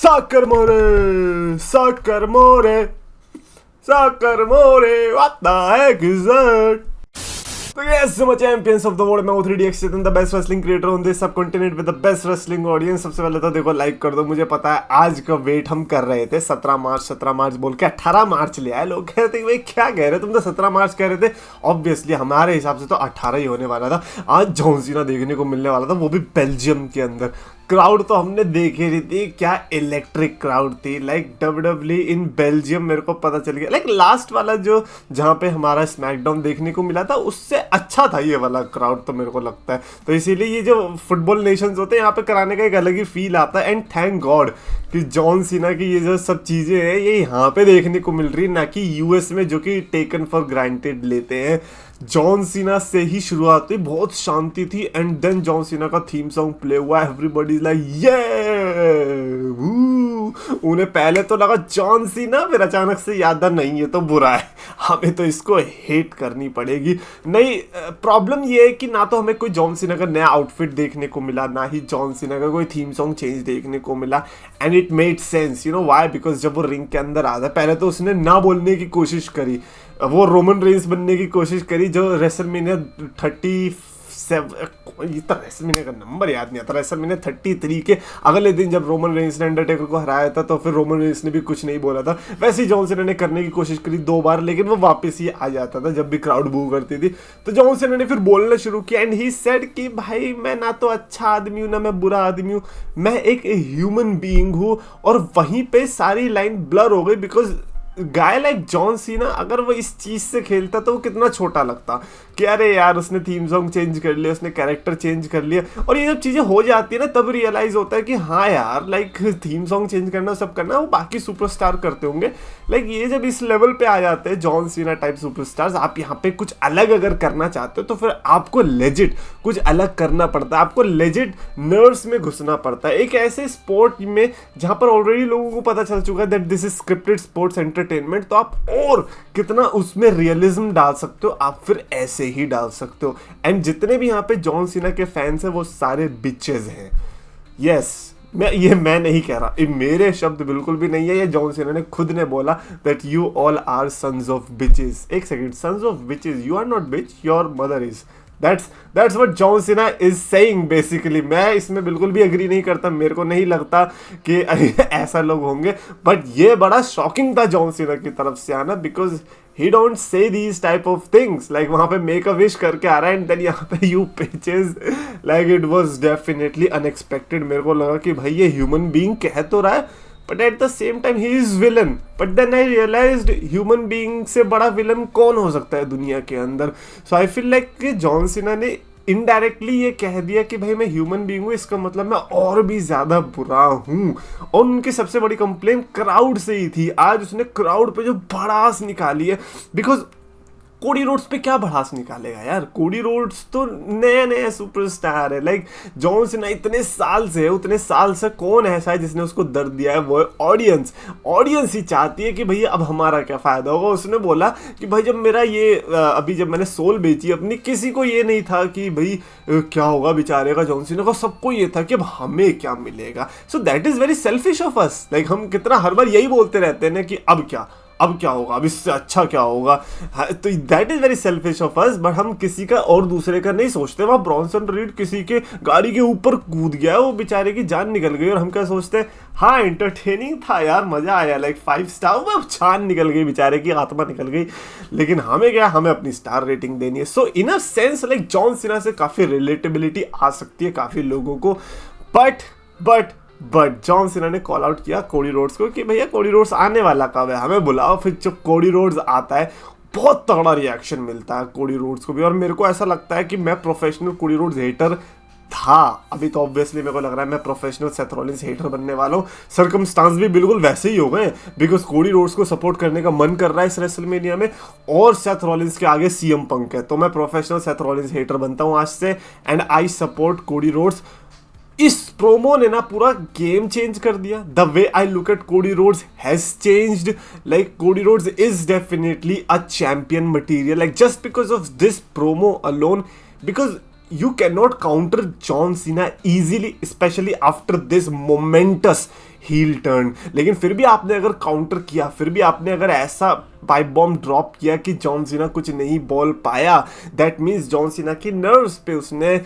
Soccer more, soccer more, soccer more. What the heck is that? So yes, my champions of the world, मैं O3DX Chetan, the best wrestling creator on this subcontinent with the best wrestling audience। सबसे पहले तो देखो like कर दो। मुझे पता है आज का वेट हम कर रहे थे 17 मार्च बोल के 18 मार्च ले आए। लोग कहते हैं भाई क्या कह रहे, तुम तो 17 मार्च कह रहे थे। ऑब्वियसली हमारे हिसाब से तो 18 ही होने वाला था। आज जॉन सीना देखने को मिलने वाला था, वो भी बेल्जियम के अंदर। क्राउड तो हमने देखे रही थी, क्या इलेक्ट्रिक क्राउड थी। लाइक WWE इन बेल्जियम मेरे को पता चल गया। लाइक लास्ट वाला जो जहाँ पे हमारा स्मैकडाउन देखने को मिला था उससे अच्छा था ये वाला क्राउड, तो मेरे को लगता है। तो इसीलिए ये जो फुटबॉल नेशंस होते हैं यहाँ पे कराने का एक अलग ही फील आता है। एंड थैंक गॉड कि जॉन सीना की ये जो सब चीज़ें हैं ये यहाँ पे देखने को मिल रही है, ना कि यूएस में जो कि टेकन फॉर ग्रांटेड लेते हैं। जॉन सीना से ही शुरुआत हुई, बहुत शांति थी। एंड देन जॉन सीना का थीम सॉन्ग प्ले हुआ, एवरीबॉडी इज लाइक ये। उन्हें पहले तो लगा जॉन सीना, फिर अचानक से याद आया नहीं ये तो बुरा है, हमें तो इसको हेट करनी पड़ेगी। नहीं, प्रॉब्लम ये है कि ना तो हमें कोई जॉन सीना का नया आउटफिट देखने को मिला, ना ही जॉन सीना का कोई थीम सॉन्ग चेंज देखने को मिला। And it made sense, you know why, because जब वो रिंग के अंदर आता है पहले तो उसने ना बोलने की कोशिश करी, वो रोमन रेंस बनने की कोशिश करी जो रेसलमेनिया 37, ये तो रेसलमेनिया का नंबर याद नहीं आता, रेसलमेनिया 33 के अगले दिन जब रोमन रेंस ने अंडरटेकर को हराया था तो फिर रोमन रेंस ने भी कुछ नहीं बोला था। वैसे ही जॉन सीना ने करने की कोशिश करी 2 बार, लेकिन वो वापस ही आ जाता था जब भी क्राउड बू करती थी। तो जॉन सीना ने फिर बोलना शुरू किया एंड ही सेड कि भाई मैं ना तो अच्छा आदमी हूँ ना मैं बुरा आदमी हूँ, मैं एक ह्यूमन बीइंग हूँ। और वहीं पे सारी लाइन ब्लर हो गई, बिकॉज गाय लाइक जॉन सीना अगर वो इस चीज से खेलता तो वो कितना छोटा लगता कि अरे यार उसने थीम सॉन्ग चेंज कर लिया, उसने कैरेक्टर चेंज कर लिया। और ये जब चीजें हो जाती है ना तब रियलाइज होता है कि हाँ यार, लाइक थीम सॉन्ग चेंज करना सब करना वो बाकी सुपरस्टार करते होंगे। लाइक ये जब इस लेवल पे आ जाते हैं जॉन सीना टाइप सुपरस्टार्स, आप यहाँ पे कुछ अलग अगर करना चाहते हो तो फिर आपको लेजिट कुछ अलग करना पड़ता है, आपको लेजिट नर्व्स में घुसना पड़ता है। एक ऐसे स्पोर्ट में जहाँ पर ऑलरेडी लोगों को पता चल चुका है that this is scripted sports entertainment, तो आप और कितना उसमें रियलिज्म डाल सकते हो, आप फिर ऐसे ही डाल सकते हो। एंड जितने भी यहाँ पे जॉन सीना के फैंस हैं वो सारे बिचेस हैं। यस, मैं नहीं कह रहा, ये मेरे शब्द बिल्कुल भी नहीं है, ये जॉन सीना ने खुद ने बोला that you all are sons of bitches. एक second, sons of bitches, you are not bitch, your mother is. That's what John Cena is saying basically। मैं इसमें बिल्कुल भी एग्री नहीं करता, मेरे को नहीं लगता कि ऐसा लोग होंगे, बट ये बड़ा शॉकिंग था जॉन सीना की तरफ से आना, because he don't say these type of things। like वहाँ पे मेक अ विश करके आ रहा है एंड देन यहाँ पे you pitches, like it was definitely unexpected। मेरे को लगा कि भाई ये ह्यूमन बीइंग कह तो रहा है but at the same time he is villain. But then I realised human being से बड़ा विलन कौन हो सकता है दुनिया के अंदर। सो आई फील लाइक कि जॉन सीना ने इनडायरेक्टली ये कह दिया कि भाई मैं ह्यूमन बीइंग हूँ, इसका मतलब मैं और भी ज्यादा बुरा हूँ। और उनकी सबसे बड़ी कंप्लेन क्राउड से ही थी। आज उसने क्राउड पे जो भड़ास निकाली है, बिकॉज कोडी रोड्स पे क्या भड़ास निकालेगा यार, कोडी रोड्स तो नए सुपरस्टार है। लाइक जॉन सीना इतने साल से कौन ऐसा है जिसने उसको दर्द दिया है, वो ऑडियंस ही चाहती है कि भैया अब हमारा क्या फायदा होगा। उसने बोला कि भाई जब मेरा ये अभी जब मैंने सोल बेची अपनी, किसी को ये नहीं था कि भाई क्या होगा बेचारे का, जॉन सीना का सबको ये था कि अब हमें क्या मिलेगा। So that is very selfish of us. Like हम कितना हर बार यही बोलते रहते हैं ना कि अब क्या होगा, अब इससे अच्छा क्या होगा। तो that is very selfish of us. But हम किसी का और दूसरे का नहीं सोचते। वहाँ ब्रॉन्सन रीड किसी के गाड़ी के ऊपर कूद गया, वो बेचारे की जान निकल गई, और हम क्या सोचते हैं हाँ एंटरटेनिंग था यार, मजा आया, लाइक 5 स्टार, वो जान निकल गई, बेचारे की आत्मा निकल गई। लेकिन हमें क्या, हमें अपनी स्टार रेटिंग देनी है। So in a sense like John Cena से काफी रिलेटेबिलिटी आ सकती है काफी लोगों को। बट जॉन सीना ने कॉल आउट किया कोडी रोड्स को कि भैया कोडी रोड्स आने वाला कब है, हमें बुलाओ। फिर जब कोडी रोड्स आता है बहुत तगड़ा रिएक्शन मिलता है कोडी रोड्स को भी। और मेरे को ऐसा लगता है कि मैं प्रोफेशनल कोडी रोड्स हेटर था, अभी तो ऑब्वियसली मेरे को लग रहा है मैं प्रोफेशनल सेथ रॉलिंस हेटर बनने वाला हूँ। सर्कमस्टांस भी बिल्कुल वैसे ही हो गए, बिकॉज कोडी रोड्स को सपोर्ट करने का मन कर रहा है इस रेसलमेनिया में, और सेथ रॉलिंस के आगे सीएम पंक है। तो मैं प्रोफेशनल सेथ रॉलिंस हेटर बनता हूँ आज से, and I support Cody Rhodes. इस प्रोमो ने ना पूरा गेम चेंज कर दिया। The way I look at Cody Rhodes has changed. Like Cody Rhodes is definitely a champion material, like just because of this promo alone, because you cannot counter John Cena easily, especially after this momentous heel turn, लेकिन फिर भी आपने अगर counter किया, फिर भी आपने अगर ऐसा पाइप बॉम्ब ड्रॉप किया कि जॉन सीना कुछ नहीं बोल पाया, दैट मीन्स जॉन सीना की नर्व्स पे उसने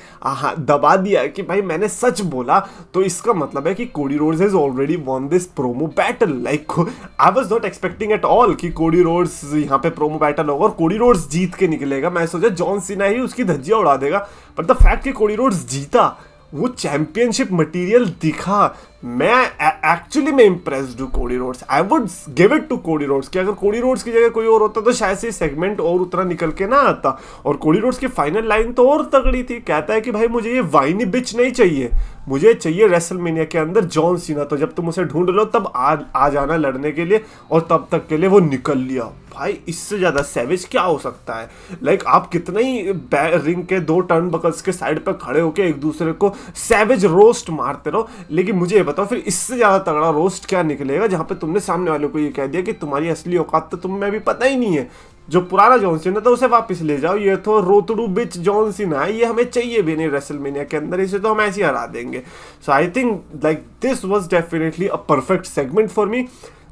दबा दिया कि भाई मैंने सच बोला। तो इसका मतलब है कि Cody Rhodes has already von this promo battle. Like I was not expecting at all कि कोडी रोड्स यहाँ पे प्रोमो बैटल होगा और कोडी रोड्स जीत के निकलेगा। मैं सोचा जॉन सीना ही उसकी धज्जियां उड़ा देगा, बट द फैक्ट कि कोडी रोड्स जीता, वो चैंपियनशिप मटेरियल दिखा, मैं एक्चुअली मैं इम्प्रेस्ड हूँ Cody Rhodes. I would give it to Cody Rhodes कि अगर कोडी रोड्स की जगह कोई और होता तो शायद से सेगमेंट और उतना निकल के ना आता। और कोडी रोड्स की फाइनल लाइन तो और तगड़ी थी, कहता है कि भाई मुझे ये वाइनी बिच नहीं चाहिए, मुझे चाहिए रेसलमेनिया के अंदर जॉन सीना। तो जब तुम उसे ढूंढ लो तब आ जाना लड़ने के लिए, और तब तक के लिए वो निकल लिया। भाई इससे ज्यादा सैवेज क्या हो सकता है। लाइक आप कितना ही रिंग के 2 टर्नबकल्स के साइड पर खड़े होकर एक दूसरे को सैवेज रोस्ट मारते रहो, लेकिन मुझे ये बताओ फिर इससे ज्यादा तगड़ा रोस्ट क्या निकलेगा, जहां पे तुमने सामने वालों को ये कह दिया कि तुम्हारी असली औकात तो तुम्हें अभी पता ही नहीं है। जो पुराना जॉन सीना था उसे वापस ले जाओ, ये तो रोतड़ू बिच जॉन सीना है, ये हमें चाहिए भी नहीं रेसलमेनिया के अंदर, इसे तो हम ऐसे ही हरा देंगे। So I think like this was definitely a perfect segment for me.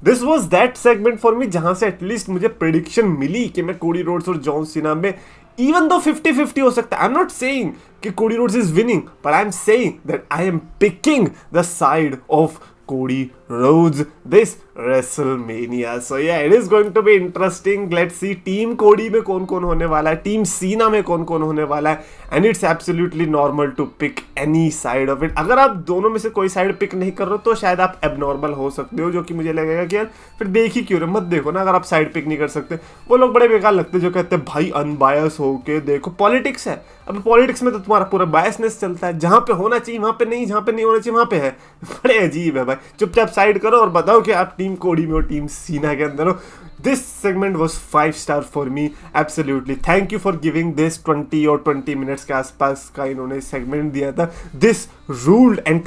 This was that segment for me जहां से एटलीस्ट मुझे प्रेडिक्शन मिली कि मैं कोडी रोड्स और जॉन सीना में इवन दो 50-50 हो सकता है। आई एम नॉट सेइंग कि Cody Rhodes is winning, but I am saying that I am picking the side of Cody Rhodes this WrestleMania. So yeah, it is going to be interesting. Let's see team कोडी में कौन कौन होने वाला है, team सीना में कौन कौन होने वाला है, and it's absolutely normal to pick any side of it. अगर आप दोनों में से कोई साइड पिक नहीं कर रहे हो तो शायद आप एबनॉर्मल हो सकते हो, जो कि मुझे लगेगा कि यार फिर देख ही क्यों रहे, मत देखो ना। अगर आप साइड पिक नहीं कर सकते, वो लोग बड़े बेकार लगते हैं जो कहते हैं भाई अनबायस होके देखो। पॉलिटिक्स है, अब पॉलिटिक्स में तो तुम्हारा पूरा बायसनेस चलता है, जहां पे होना चाहिए वहां पे नहीं, जहां पे नहीं होना चाहिए वहां पे है। बड़े अजीब है भाई। चुपचाप साइड करो और बताओ कि आप टीम कोडी में हो, टीम सीना के अंदर हो। This segment was 5 star for me, absolutely. Thank you for giving this 20 और 20 minutes के आसपास का इन्होंने सेगमेंट दिया था। This ruled and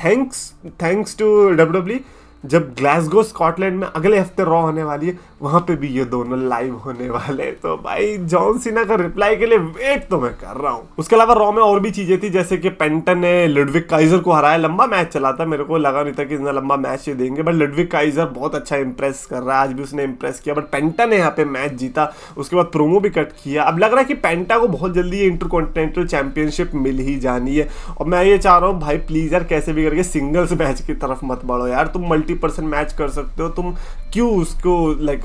thanks to WWE। जब ग्लासगो स्कॉटलैंड में अगले हफ्ते रॉ होने वाली है, वहां पे भी ये दोनों लाइव होने वाले। तो भाई जॉन सीना का रिप्लाई के लिए वेट तो मैं कर रहा हूँ। उसके अलावा रॉ में और भी चीजें थी, जैसे कि पेंटन ने लुडविग काइजर को हराया। लंबा मैच चला था, मेरे को लगा नहीं था कि इतना लंबा मैच ये देंगे, बट लुडविग काइजर बहुत अच्छा इंप्रेस कर रहा है, आज भी उसने इंप्रेस किया। बट पेंटा ने यहाँ पे मैच जीता, उसके बाद प्रोमो भी कट किया। अब लग रहा है कि पेंटा को बहुत जल्दी ये इंटरकॉन्टिनेंटल चैंपियनशिप मिल ही जानी है। और मैं ये चाह रहा हूँ भाई प्लीज यार कैसे भी करके सिंगल्स मैच की तरफ मत बढ़ो यार। तुम मल्टी-पर्सन मैच कर सकते हो, तुम क्यों उसको लाइक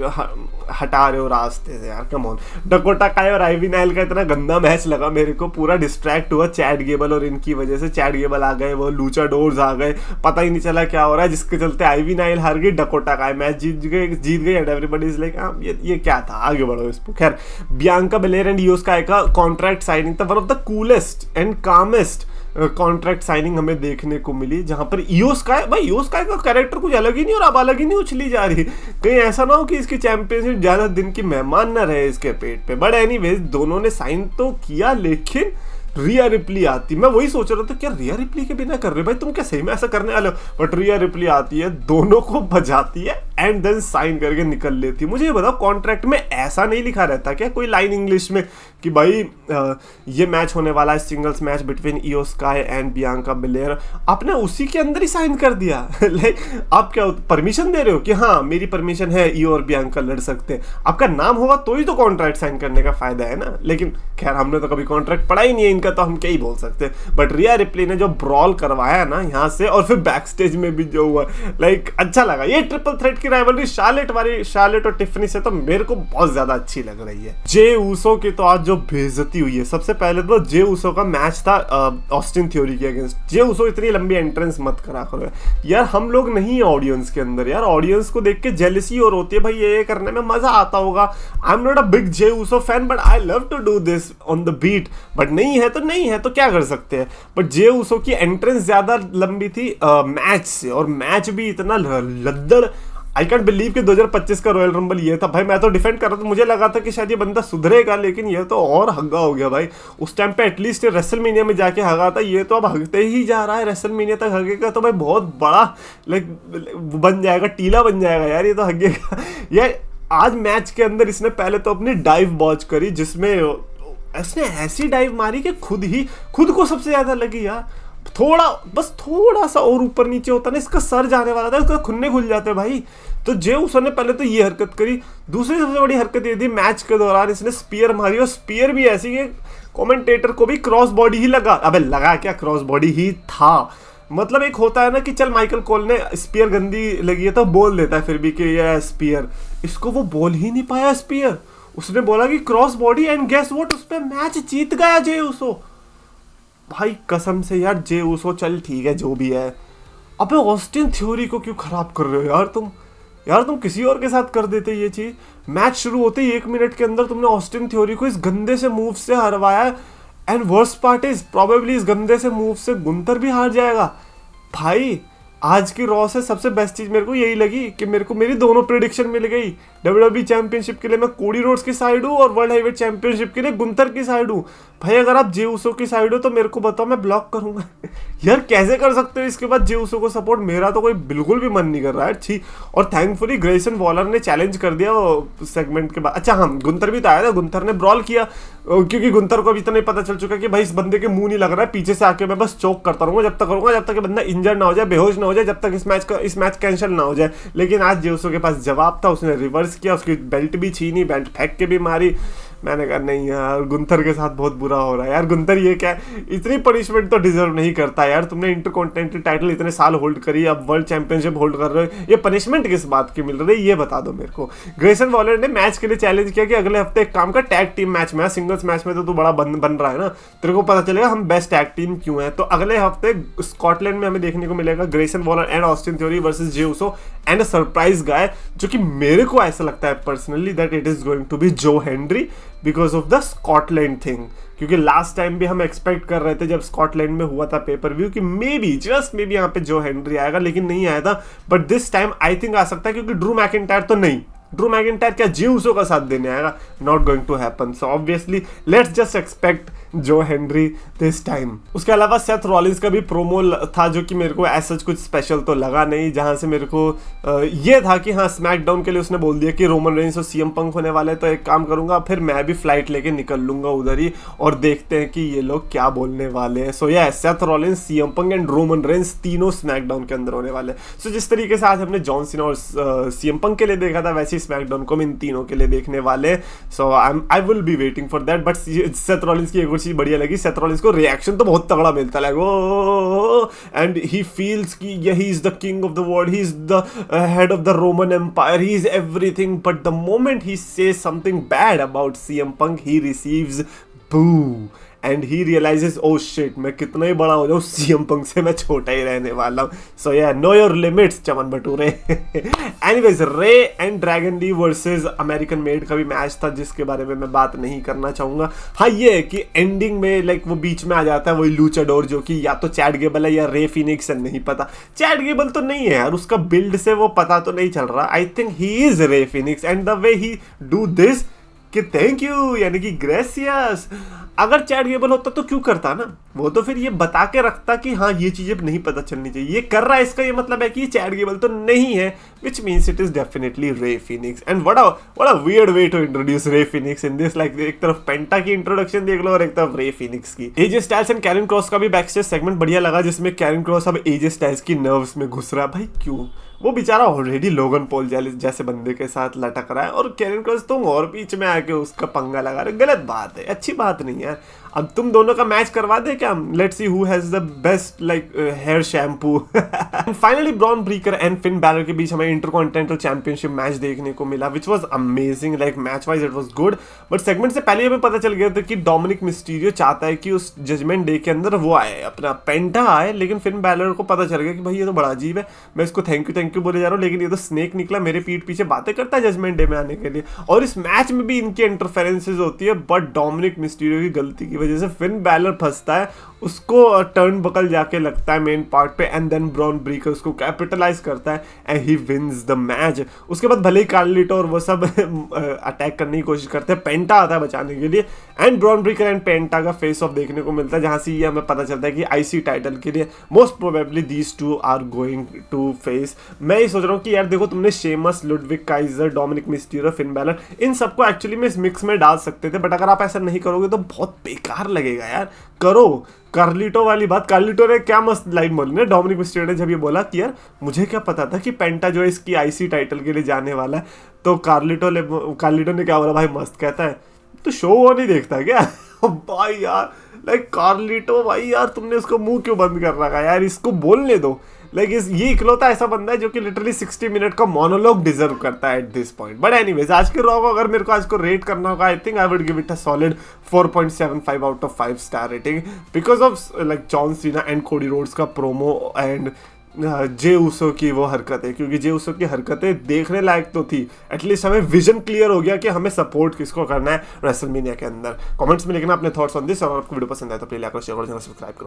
हटा रहे हो रास्ते से यार, कम ऑन। डकोटा काय और आईवी नाइल का इतना गंदा मैच लगा मेरे को, पूरा डिस्ट्रैक्ट हुआ चैट गेबल और इनकी वजह से। चैट गेबल आ गए, वो लूचाडोर्स आ गए, पता ही नहीं चला क्या हो रहा है, जिसके चलते आईवी नाइल हार गई, डकोटा काय मैच जीत गई एंड एवरीबॉडी इज लाइक ये क्या था, आगे बढ़ो इस पर। खैर Bianca Belair and Iyo Sky का कॉन्ट्रैक्ट साइनिंग था, one of the coolest and calmest contract signing हमें देखने को मिली, जहां पर इयो स्काई का कैरेक्टर कुछ अलग ही नहीं और अब अलग ही नहीं उछली जा रही। कहीं ऐसा ना हो कि इसकी चैंपियनशिप ज्यादा दिन की मेहमान ना रहे इसके पेट पे। बट एनीवेज दोनों ने साइन तो किया, लेकिन रिया रिप्ली आती, मैं वही सोच रहा था क्या रिया रिप्ली के बिना कर रहे भाई, तुम क्या सही में ऐसा करने वाले हो। बट रिया रिप्ली आती है, दोनों को बजाती है एंड देन साइन करके निकल लेती है। मुझे ये बताओ कॉन्ट्रैक्ट में ऐसा नहीं लिखा रहता क्या कोई लाइन इंग्लिश में कि भाई ये मैच होने वाला है सिंगल्स मैच बिटवीन इयो स्काई एंड बियांका बेलेर, आपने उसी के अंदर ही साइन कर दिया। लाइक आप क्या परमिशन दे रहे हो कि हाँ मेरी परमिशन है, इयो और बियांका लड़ सकते हैं, आपका नाम होगा तो ही तो कॉन्ट्रैक्ट साइन करने का फायदा है ना। लेकिन खैर हमने तो कभी कॉन्ट्रैक्ट पढ़ा ही नहीं है इनका, तो हम क्या ही बोल सकते हैं। बट रिया रिप्ली ने जो ब्रॉल करवाया ना यहाँ से, और फिर बैक स्टेज में भी जो हुआ, लाइक अच्छा लगा। ये ट्रिपल थ्रेट की राइवलरी शार्लेट और टिफनी से तो मेरे को बहुत ज्यादा अच्छी लग रही है। जे ऊसो की तो आज जो बेइज्जती हुई है, सबसे पहले तो जे ऊसो का मैच था ऑस्टिन थ्योरी के अगेंस्ट। जे ऊसो इतनी लंबी एंट्रेंस मत करा करो यार, हम लोग नहीं है ऑडियंस के अंदर यार, ऑडियंस को देख के जेलसी और होती है भाई, ये करने में मजा आता होगा। I am not a big J Uso fan but I love to do this on the beat, but नहीं है तो नहीं है, तो क्या कर सकते हैं। बट जे ऊसो की एंट्रेंस ज्यादा लंबी थी मैच से, और मैच भी इतना लद्दड़। आई कैंट बिलीव कि 2025 का रॉयल रंबल ये था भाई। मैं तो डिफेंड कर रहा था, मुझे लगा था कि शायद ये बंदा सुधरेगा, लेकिन ये तो और हग्गा हो गया भाई। उस टाइम पे एटलीस्ट रेसलमेनिया में जाके हगा था, ये तो अब हगते ही जा रहा है। रेसलमेनिया तक हगेगा तो भाई बहुत बड़ा लाइक बन जाएगा, टीला बन जाएगा यार, ये तो हगेगा। यार आज मैच के अंदर इसने पहले तो अपनी डाइव बॉच करी, जिसमें इसने ऐसी डाइव मारी कि खुद को सबसे ज्यादा लगी यार। थोड़ा, बस थोड़ा सा और ऊपर नीचे होता ना, इसका सर जाने वाला था, इसका खुन्ने खुल जाते भाई। तो जे उसो ने पहले तो ये हरकत करी। दूसरी सबसे बड़ी हरकत ये थी, मैच के दौरान इसने स्पीयर मारी, और स्पीयर भी ऐसी कि कमेंटेटर को भी क्रॉस बॉडी ही लगा। अबे लगा क्या, क्रॉस बॉडी ही था। मतलब एक होता है ना कि चल माइकल कोल ने स्पीयर गंदी लगी है तो बोल देता है फिर भी कि ये स्पीयर, इसको वो बोल ही नहीं पाया स्पीयर। उसने बोला कि cross body, and guess what, उस पे मैच जीत गया जे उसो। भाई कसम से यार, जे उसो चल ठीक है जो भी है, अबे ऑस्टिन थ्योरी को क्यों खराब कर रहे हो यार तुम? यार तुम किसी और के साथ कर देते ये चीज। मैच शुरू होते ही 1 मिनट के अंदर तुमने ऑस्टिन थ्योरी को इस गंदे से मूव से हरवाया, and worst part is probably इस गंदे से मूव से गुंथर भी हार जाएगा। भाई आज की रॉ से सबसे बेस्ट चीज मेरे को यही लगी कि मेरे को मेरी दोनों प्रेडिक्शन मिल गई। WWE चैंपियनशिप के लिए मैं कोडी रोड्स की साइड हूँ, और वर्ल्ड हेवीवेट चैंपियनशिप के लिए गुंथर की साइड हूँ। भाई अगर आप जे उसो की साइड हो तो मेरे को बताओ, मैं ब्लॉक करूंगा। यार कैसे कर सकते हो इसके बाद जे उसो को सपोर्ट? मेरा तो कोई बिल्कुल भी मन नहीं कर रहा है, छी। और थैंकफुली ग्रेसन वॉलर ने चैलेंज कर दिया वो सेगमेंट के बाद। अच्छा हाँ, गुंथर भी तो आया था, गुंथर ने ब्रॉल किया, क्योंकि गुंथर को अभी इतना पता चल चुका है कि भाई इस बंदे के मुंह नहीं लग रहा है, पीछे से आके मैं बस चोक करता रहूंगा जब तक करूंगा, जब तक कि बंदा इंजर्ड ना हो जाए, बेहोश ना हो जाए, जब तक इस मैच कैंसिल ना हो जाए। लेकिन आज जे उसो के पास जवाब था, उसने रिवर्स किया, उसकी बेल्ट भी छीनी, बेल्ट फेंक के भी मारी। मैंने कहा नहीं यार, गुंथर के साथ बहुत बुरा हो रहा है यार। गुंथर ये क्या, इतनी पनिशमेंट तो डिजर्व नहीं करता यार। तुमने इंटरकॉन्टिनेंटल टाइटल इतने साल होल्ड करी, अब वर्ल्ड चैंपियनशिप होल्ड कर रहे हो, ये पनिशमेंट किस बात की मिल रही है, ये बता दो मेरे को। ग्रेसन वॉलर ने मैच के लिए चैलेंज किया कि अगले हफ्ते एक काम का, टैग टीम मैच में, सिंगल्स मैच में तो तू बड़ा बन रहा है ना, तेरे को पता चलेगा हम बेस्ट टैग टीम क्यों है। तो अगले हफ्ते स्कॉटलैंड में हमें देखने को मिलेगा Grayson Waller and Austin Theory versus Jey Uso, and a surprise guy, जो कि मेरे को ऐसा लगता है personally that it is going to be Joe Hendry, because of the Scotland thing. क्योंकि लास्ट टाइम भी हम एक्सपेक्ट कर रहे थे जब स्कॉटलैंड में हुआ था पेपर व्यू कि maybe, just maybe यहाँ पे जो हेनरी आएगा, लेकिन नहीं आया था। But this time I think आ सकता है, क्योंकि ड्रू मैकिंटायर तो नहीं, ड्रू मैकिंटायर क्या जे उसो का साथ देने आएगा? Not going to happen. So obviously let's just expect Joe Henry this time. उसके अलावा सेथ रॉलिंस का भी प्रोमो था, जो कि मेरे को ऐसा कुछ स्पेशल तो लगा नहीं, जहां से मेरे को ये था कि हाँ, स्मैकडाउन के लिए उसने बोल दिया कि रोमन रेंस और सीएम पंक होने वाले, तो एक काम करूंगा, फिर मैं भी फ्लाइट लेके निकल लूंगा उधर ही, और देखते हैं कि ये लोग क्या बोलने वाले हैं। सो या Seth Rollins, CM Punk and Roman Reigns तीनों स्मैकडाउन के अंदर होने वाले। सो जिस तरीके से आज हमने जॉन सीना और सीएम पंक के लिए देखा था, वैसे ही स्मैकडाउन को हम इन तीनों के लिए देखने वाले। So I will be waiting for that. But Seth Rollins की एक और चीज बढ़िया लगी, सेथ रॉलिंस को रिएक्शन तो बहुत तगड़ा मिलता है, एंड ही फील्स कि he is the king of the world, he is the head of the Roman empire, he is everything. But the moment he says something bad about CM Punk, he receives boo, and he realizes oh shit, मैं कितना ही बड़ा हो जाऊं, CM Punk से मैं छोटा ही रहने वाला हूं। So ya know your limits चमन भटूरे। Anyways, Rey and Dragon Lee versus American Made का भी मैच था, जिसके बारे में मैं बात नहीं करना चाहूंगा। हाँ ये है कि एंडिंग में लाइक वो बीच में आ जाता है वही लूचाडोर, जो कि या तो चैड गेबल है या रे फिनिक्स है, नहीं पता। चैड गेबल तो नहीं है यार, उसका बिल्ड से वो पता तो नहीं चल रहा। आई थिंक ही इज रे Phoenix, and the way he do this कि थैंक यू, यानी कि ग्रेसियस। अगर चैट गेबल होता तो क्यों करता ना, वो तो फिर ये बता के रखता कि हाँ ये चीजें नहीं पता चलनी चाहिए। ये कर रहा है, इसका ये मतलब है कि चैट गेबल तो नहीं है, which means it is definitely Ray Phoenix. And what a weird way to introduce Ray Phoenix in this, like एक तरफ पेंटा की इंट्रोडक्शन देख लो और एक तरफ Ray Phoenix की। AJ Styles and Karrion Kross का भी बैकस्टेज सेगमेंट बढ़िया लगा, जिसमें कैरन क्रॉस अब AJ Styles की नर्व्स में घुस रहा है। भाई क्यों? वो बेचारा ऑलरेडी लोगन पॉल जैसे बंदे के साथ लटक रहा है, और कैरन क्रॉस तुम और बीच में आके उसका पंगा लगा रहे, गलत बात है, अच्छी बात नहीं है। अब तुम दोनों का मैच करवा दे क्या? Let's see who has the best like hair shampoo. Finally Bron Breakker and Finn Balor के बीच हमें इंटरकॉन्टिनेंटल चैंपियनशिप मैच देखने को मिला, which was amazing. Like match wise it was good, but segment से पहले हमें पता चल गया था कि डोमिनिक मिस्टीरियो चाहता है कि उस जजमेंट डे के अंदर वो आए, अपना पेंटा आए। लेकिन फिन बैलर को पता चल गया कि भाई ये तो बड़ा अजीब है, मैं इसको थैंक यू बोले जा रहा हूँ, लेकिन ये तो स्नेक निकला, मेरे पीठ पीछे बातें करता है जजमेंट डे में आने के लिए। और इस मैच में भी इनकी इंटरफेरेंसेज होती है, बट डोमिनिक मिस्टीरियो की गलती की वजह से फिन बैलर फंसता है, उसको टर्न बकल जाके लगता है मेन पार्ट पे, एंड देन ब्रॉन ब्रीकर उसको कैपिटलाइज करता है and he wins the match. उसके बाद भले ही कार्लिटो और वो सब अटैक करने की कोशिश करते हैं, पेंटा आता है बचाने के लिए, एंड ब्रॉन ब्रीकर एंड पेंटा का फेस ऑफ देखने को मिलता है, जहां से ये हमें पता चलता है कि आईसी टाइटल के लिए most probably these two are going to face. मैं ये सोच रहा हूँ कि यार देखो, तुमने Sheamus, Ludwig Kaiser, Dominik Mysterio, Finn Balor, इन सबको एक्चुअली में इस मिक्स में डाल सकते थे, बट अगर आप ऐसा नहीं करोगे तो बहुत बेकार बेकार लगेगा यार, करो। कार्लिटो वाली बात, कार्लिटो ने क्या मस्त लाइन बोली ना डोमिनिक मिस्टेरियो ने, जब ये बोला कि यार मुझे क्या पता था कि पेंटा जो है इसकी आईसी टाइटल के लिए जाने वाला है, तो कार्लिटो ने क्या बोला भाई, मस्त कहता है तो शो वो नहीं देखता क्या? भाई यार लाइक कार्लिटो भाई यार तुमने उसको मुंह क्यों बंद कर रखा यार, इसको बोलने दो। लाइक ये इकलौता ऐसा बंदा है जो कि लिटरली 60 मिनट का मोनोलॉग डिजर्व करता है at this point. But anyways आज के रॉ को अगर मेरे को आज को रेट करना होगा, I think I would give it a solid 4.75 out of 5 star rating, because of like John सीना एंड कोडी रोड्स का प्रोमो एंड जे उसो की वो हरकतें, क्योंकि जे उसो की हरकतें देखने लायक तो थी। एटलीस्ट हमें विजन क्लियर हो गया कि हमें सपोर्ट किसको करना है रेसलमेनिया के अंदर। कमेंट्स में लिखना अपने थॉट्स ऑन दिस, और आपको वीडियो पसंद आए तो प्लीज लाइक और शेयर और सब्सक्राइब करो।